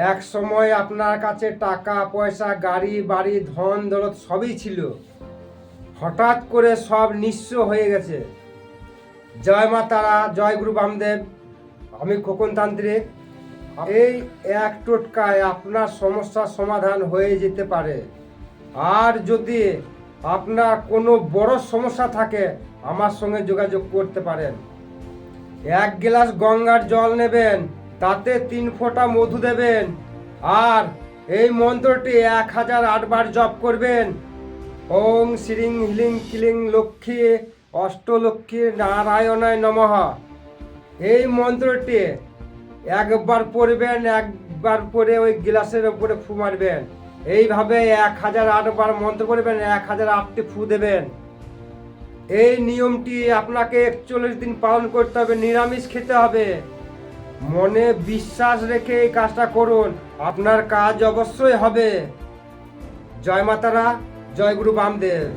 এক সময় আপনার কাছে টাকা পয়সা গাড়ি বাড়ি ধন দৌলত সবই ছিল, হঠাৎ করে সব নিঃস্ব হয়ে গেছে। জয় মা তারা, জয় গুরু বামদেব। আমি খোকন তান্ত্রিক। এই এক টোটকায় আপনার সমস্যার সমাধান হয়ে যেতে পারে। আর যদি আপনার কোনো বড় সমস্যা থাকে আমার সঙ্গে যোগাযোগ করতে পারেন। 1 গ্লাস গঙ্গার জল নেবেন, তাতে 3 ফোঁটা মধু দেবেন, আর এই মন্ত্রটি 1008 বার জপ করবেন। ওং শ্রীং হ্লিং ক্লিং লক্ষ্মী অষ্টলক্ষ্মী নারায়ণায় নমঃ। এই মন্ত্রটি একবার পড়বেন, একবার পরে ওই গ্লাসের উপরে ফু মারবেন। এইভাবে 1008 বার মন্ত্র পড়বেন, 1008টি ফু দেবেন। এই নিয়মটি আপনাকে 41 দিন পালন করতে হবে, নিরামিষ খেতে হবে। মনে বিশ্বাস রেখে এই কাজটা করুন, আপনার কাজ অবশ্যই হবে। জয় মাতারা, জয় গুরু বামদেব।